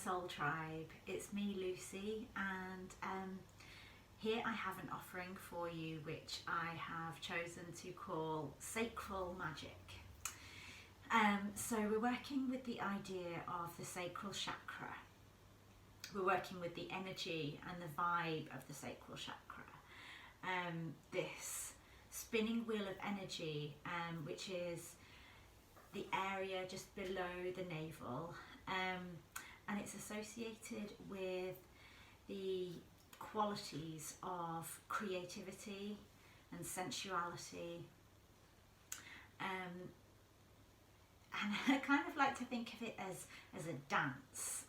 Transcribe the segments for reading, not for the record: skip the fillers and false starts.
Soul Tribe. It's me, Lucy, and here I have an offering for you which I have chosen to call Sacral Magic. So we're working with the idea of the sacral chakra. We're working with the energy and the vibe of the sacral chakra. This spinning wheel of energy, which is the area just below the navel, and it's associated with the qualities of creativity and sensuality, and I kind of like to think of it as a dance.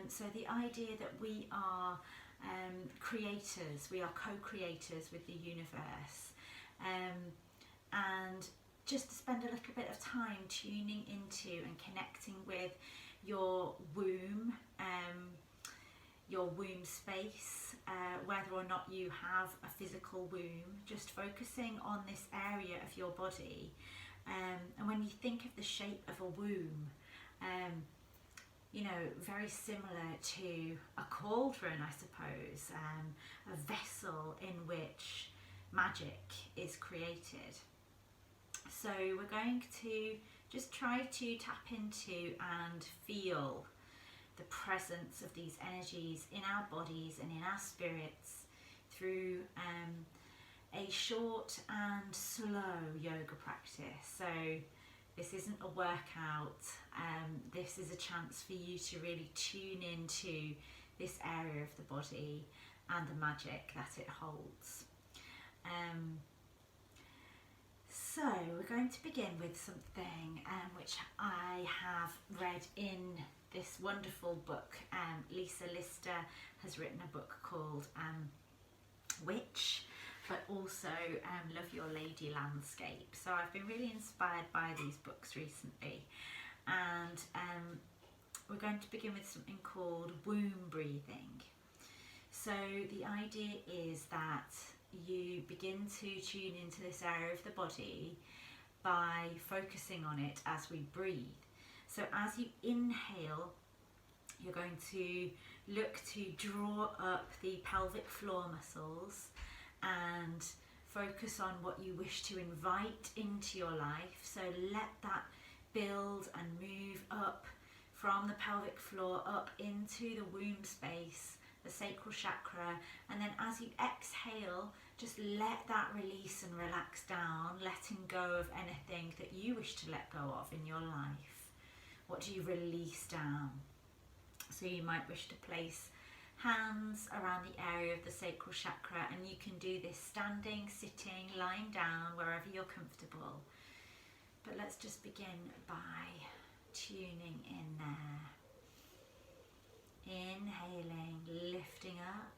So the idea that we are creators, we are co-creators with the universe, and just to spend a little bit of time tuning into and connecting with your womb space, whether or not you have a physical womb, just focusing on this area of your body. And when you think of the shape of a womb, you know, very similar to a cauldron, I suppose, a vessel in which magic is created. So we're going to just try to tap into and feel the presence of these energies in our bodies and in our spirits through a short and slow yoga practice. So this isn't a workout, this is a chance for you to really tune into this area of the body and the magic that it holds. So we're going to begin with something which I have read in this wonderful book. Lisa Lister has written a book called Witch, but also Love Your Lady Landscape. So I've been really inspired by these books recently, and we're going to begin with something called womb breathing. So the idea is that you begin to tune into this area of the body by focusing on it as we breathe. So as you inhale, you're going to look to draw up the pelvic floor muscles and focus on what you wish to invite into your life. So let that build and move up from the pelvic floor up into the womb space, the sacral chakra, and then as you exhale, just let that release and relax down, letting go of anything that you wish to let go of in your life. What do you release down? So you might wish to place hands around the area of the sacral chakra, and you can do this standing, sitting, lying down, wherever you're comfortable. But let's just begin by tuning in there. Inhaling, lifting up.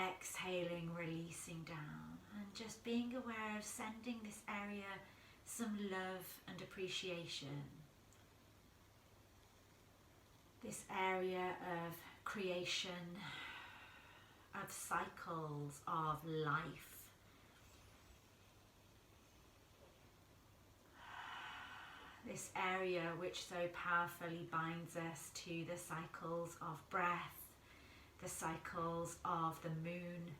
Exhaling, releasing down. And just being aware of sending this area some love and appreciation. This area of creation, of cycles of life. This area which so powerfully binds us to the cycles of breath, the cycles of the moon,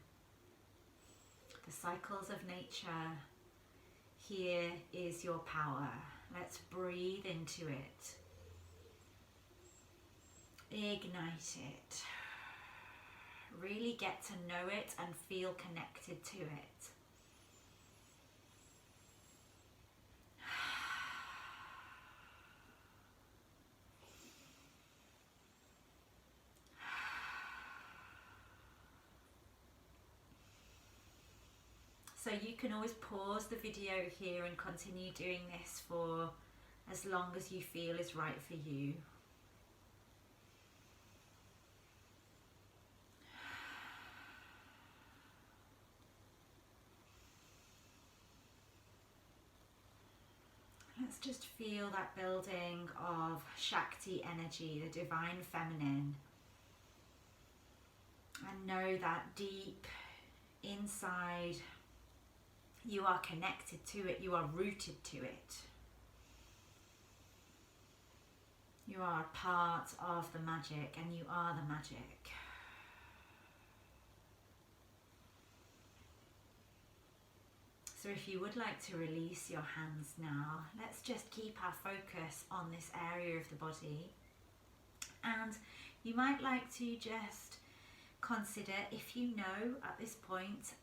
the cycles of nature. Here is your power. Let's breathe into it. Ignite it. Really get to know it and feel connected to it. So you can always pause the video here and continue doing this for as long as you feel is right for you. Let's just feel that building of Shakti energy, the divine feminine. And know that deep inside you are connected to it, you are rooted to it. You are a part of the magic, and you are the magic. So if you would like to release your hands now, let's just keep our focus on this area of the body. And you might like to just consider, if you know at this point,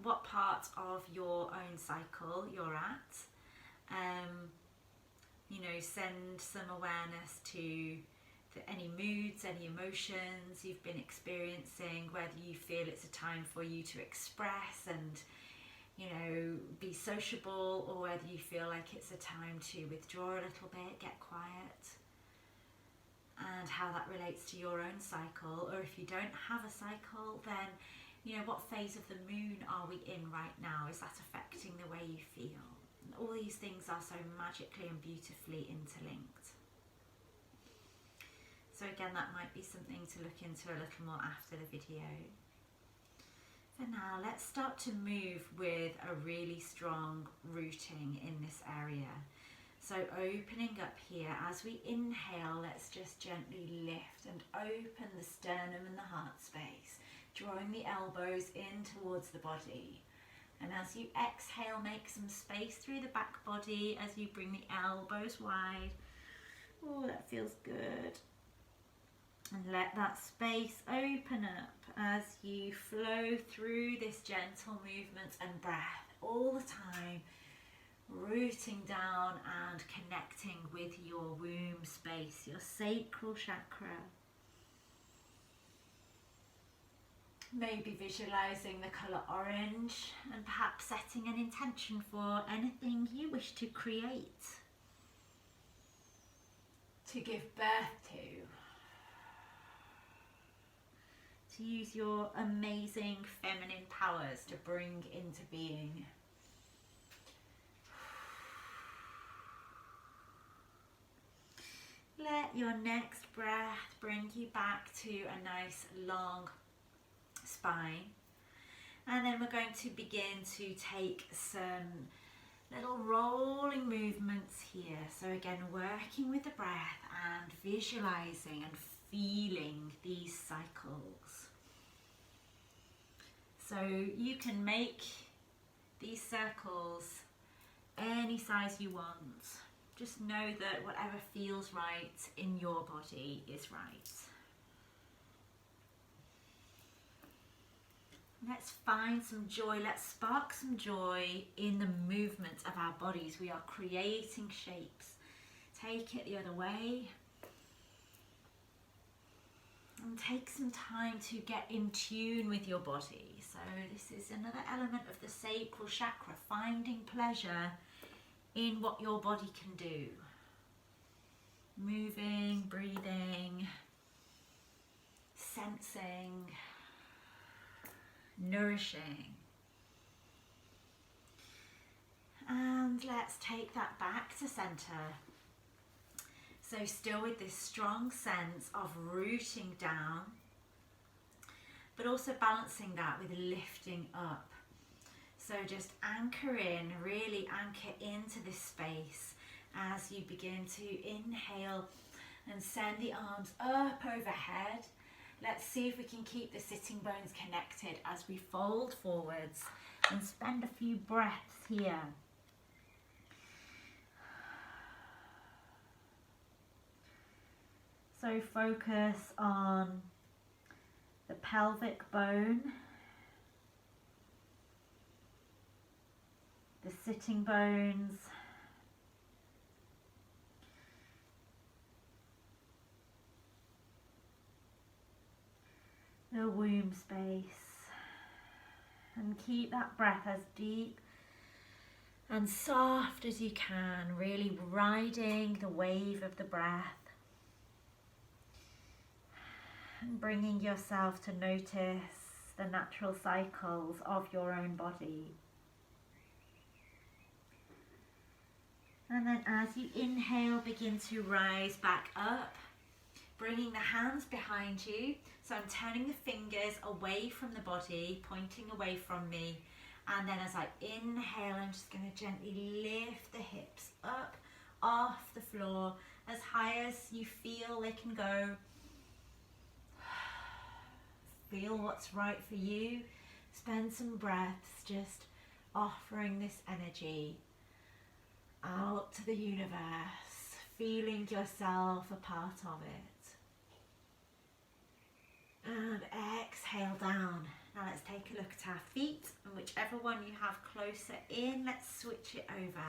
what part of your own cycle you're at. You know, send some awareness to any moods, any emotions you've been experiencing, whether you feel it's a time for you to express and, you know, be sociable, or whether you feel like it's a time to withdraw a little bit, get quiet, and how that relates to your own cycle. Or if you don't have a cycle, then, you know, what phase of the moon are we in right now? Is that affecting the way you feel? All these things are so magically and beautifully interlinked. So again, that might be something to look into a little more after the video. For now, let's start to move with a really strong rooting in this area. So opening up here, as we inhale, let's just gently lift and open the sternum and the heart space, drawing the elbows in towards the body. And as you exhale, make some space through the back body as you bring the elbows wide. Oh, that feels good. And let that space open up as you flow through this gentle movement and breath all the time, rooting down and connecting with your womb space, your sacral chakra. Maybe visualizing the colour orange and perhaps setting an intention for anything you wish to create, to give birth to use your amazing feminine powers to bring into being. Let your next breath bring you back to a nice long spine, and then we're going to begin to take some little rolling movements here. So again, working with the breath and visualizing and feeling these cycles. So you can make these circles any size you want. Just know that whatever feels right in your body is right. Let's find some joy, let's spark some joy in the movement of our bodies. We are creating shapes. Take it the other way. And take some time to get in tune with your body. So this is another element of the sacral chakra, finding pleasure in what your body can do. Moving, breathing, sensing, nourishing. And let's take that back to center. So still with this strong sense of rooting down, but also balancing that with lifting up. So just anchor in, really anchor into this space as you begin to inhale and send the arms up overhead. Let's see if we can keep the sitting bones connected as we fold forwards and spend a few breaths here. So focus on the pelvic bone, the sitting bones, the womb space, and keep that breath as deep and soft as you can, really riding the wave of the breath. And bringing yourself to notice the natural cycles of your own body. And then as you inhale, begin to rise back up, bringing the hands behind you. So I'm turning the fingers away from the body, pointing away from me. And then as I inhale, I'm just going to gently lift the hips up off the floor as high as you feel they can go. Feel what's right for you. Spend some breaths just offering this energy out to the universe, feeling yourself a part of it. And exhale down. Now let's take a look at our feet, and whichever one you have closer in, let's switch it over.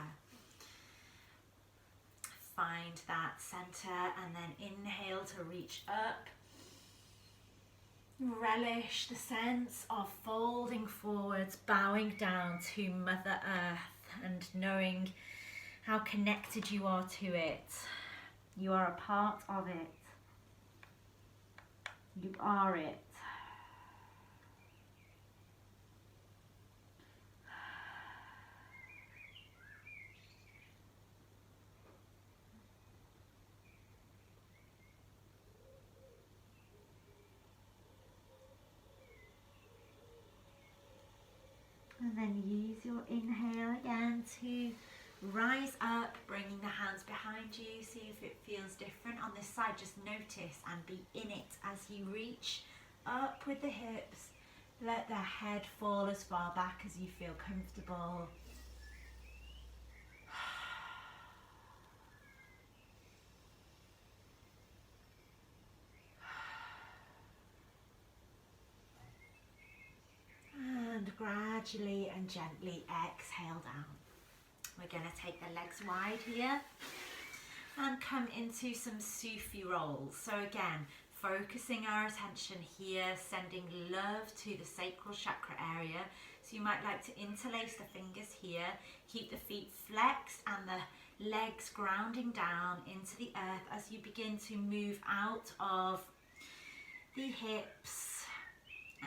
Find that center and then inhale to reach up. Relish the sense of folding forwards, bowing down to Mother Earth and knowing how connected you are to it. You are a part of it. You are it. And then use your inhale again to rise up, bringing the hands behind you. See if it feels different on this side. Just notice and be in it as you reach up with the hips. Let the head fall as far back as you feel comfortable. And gradually and gently exhale down. We're going to take the legs wide here and come into some Sufi rolls. So again, focusing our attention here, sending love to the sacral chakra area. So you might like to interlace the fingers here, keep the feet flexed and the legs grounding down into the earth as you begin to move out of the hips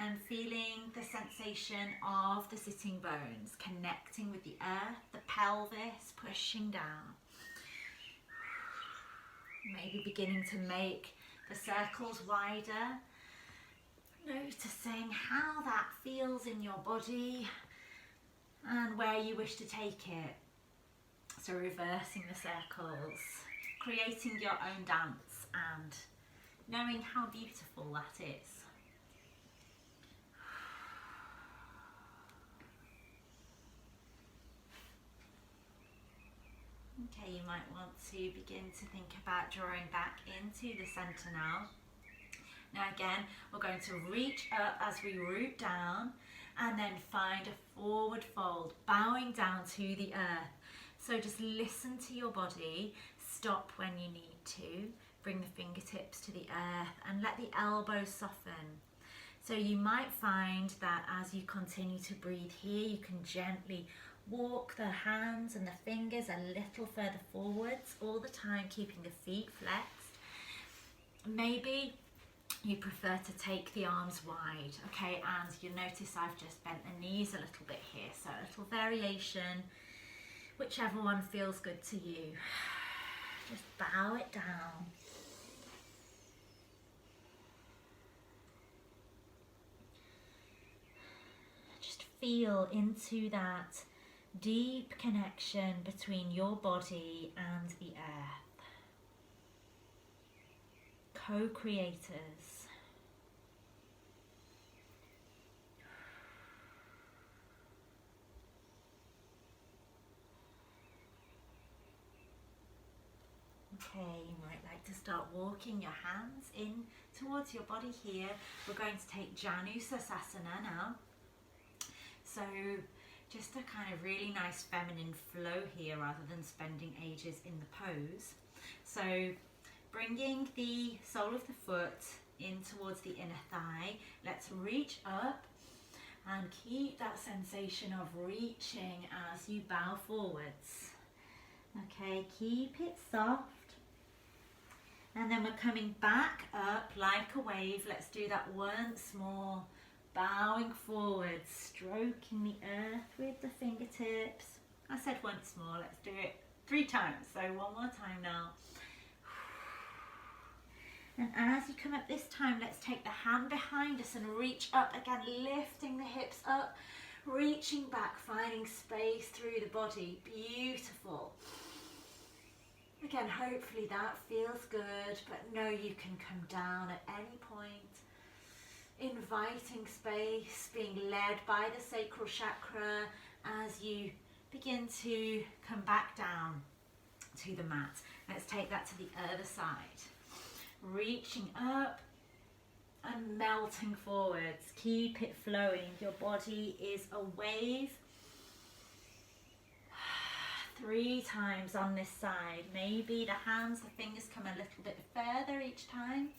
and feeling the sensation of the sitting bones, connecting with the earth, the pelvis pushing down. Maybe beginning to make the circles wider. Noticing how that feels in your body and where you wish to take it. So reversing the circles, creating your own dance and knowing how beautiful that is. Okay, you might want to begin to think about drawing back into the center now. Now again, we're going to reach up as we root down and then find a forward fold, bowing down to the earth. So just listen to your body, stop when you need to, bring the fingertips to the earth and let the elbows soften. So you might find that as you continue to breathe here, you can gently walk the hands and the fingers a little further forwards, all the time keeping the feet flexed. Maybe you prefer to take the arms wide, okay, and you notice I've just bent the knees a little bit here, so a little variation, whichever one feels good to you. Just bow it down. Just feel into that deep connection between your body and the earth. Co-creators. Okay, you might like to start walking your hands in towards your body here. We're going to take Sacral now. So just a kind of really nice feminine flow here rather than spending ages in the pose. So bringing the sole of the foot in towards the inner thigh. Let's reach up and keep that sensation of reaching as you bow forwards. Okay, keep it soft. And then we're coming back up like a wave. Let's do that once more. Bowing forward, stroking the earth with the fingertips. I said once more, let's do it 3 times. So one more time now. And as you come up this time, let's take the hand behind us and reach up again, lifting the hips up, reaching back, finding space through the body. Beautiful. Again, hopefully that feels good, but know you can come down at any point. Inviting space, being led by the sacral chakra as you begin to come back down to the mat. Let's take that to the other side. Reaching up and melting forwards. Keep it flowing. Your body is a wave. 3 times on this side. Maybe the hands, the fingers come a little bit further each time.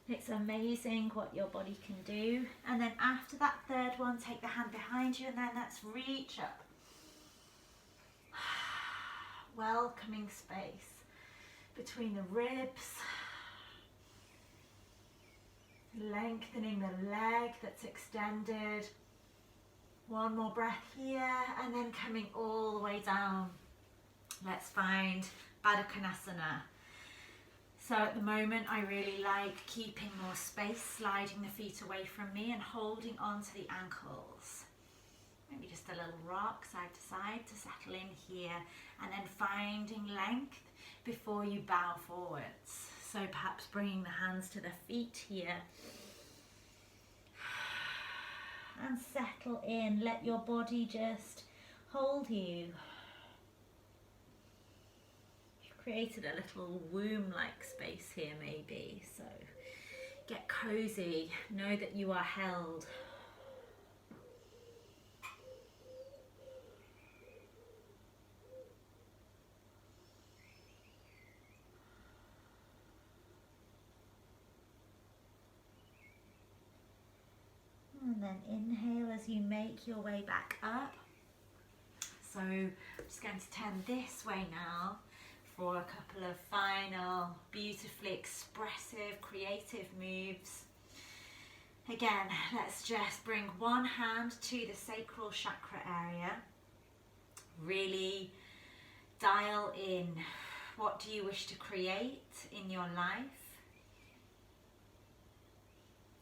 It's amazing what your body can do. And then after that third one, take the hand behind you and then let's reach up. Welcoming space between the ribs. Lengthening the leg that's extended. One more breath here and then coming all the way down. Let's find Baddha Konasana. So at the moment I really like keeping more space, sliding the feet away from me and holding onto the ankles. Maybe just a little rock side to side to settle in here and then finding length before you bow forwards. So perhaps bringing the hands to the feet here. And settle in, let your body just hold you. You've created a little womb-like space here maybe, so get cozy, know that you are held. And then inhale as you make your way back up. So I'm just going to turn this way now for a couple of final, beautifully expressive, creative moves. Again, let's just bring one hand to the sacral chakra area. Really dial in. What do you wish to create in your life?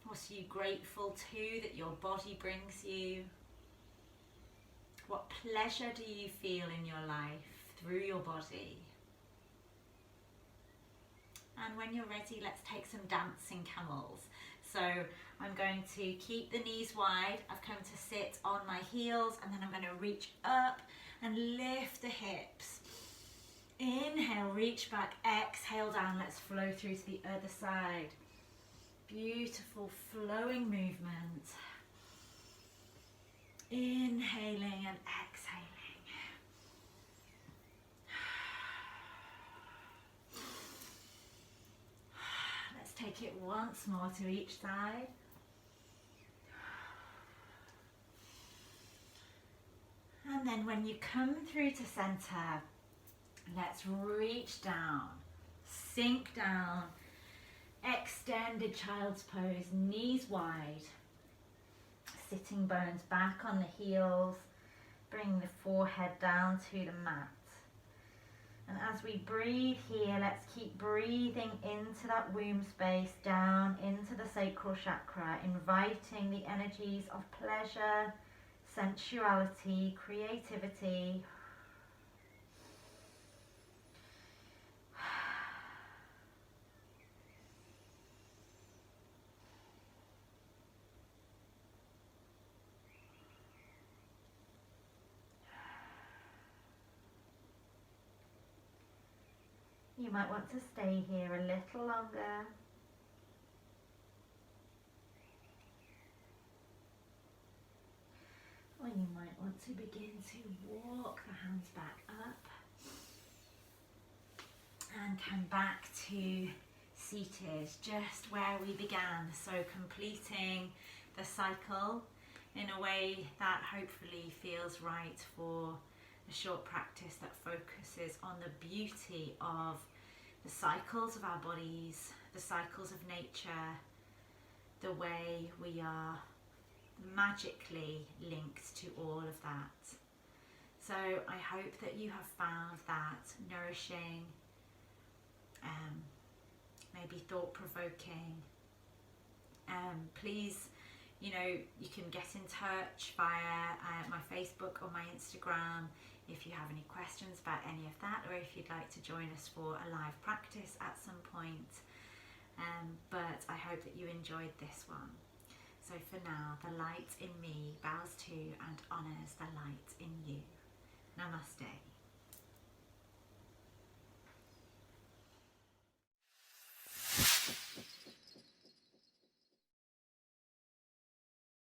What are you grateful to that your body brings you? What pleasure do you feel in your life through your body? And when you're ready, let's take some dancing camels. So I'm going to keep the knees wide. I've come to sit on my heels and then I'm going to reach up and lift the hips. Inhale, reach back, exhale down. Let's flow through to the other side. Beautiful flowing movement. Inhaling and exhaling. Let's take it once more to each side. And then when you come through to center, let's reach down, sink down. Extended child's pose, knees wide, sitting bones back on the heels, bring the forehead down to the mat. And as we breathe here, let's keep breathing into that womb space, down into the sacral chakra, inviting the energies of pleasure, sensuality, creativity. You might want to stay here a little longer. Or you might want to begin to walk the hands back up and come back to seated, just where we began. So completing the cycle in a way that hopefully feels right for a short practice that focuses on the beauty of the cycles of our bodies, the cycles of nature, the way we are magically linked to all of that. So I hope that you have found that nourishing, maybe thought-provoking. Please you know, you can get in touch via my Facebook or my Instagram if you have any questions about any of that, or if you'd like to join us for a live practice at some point. But I hope that you enjoyed this one. So for now, the light in me bows to and honours the light in you. Namaste.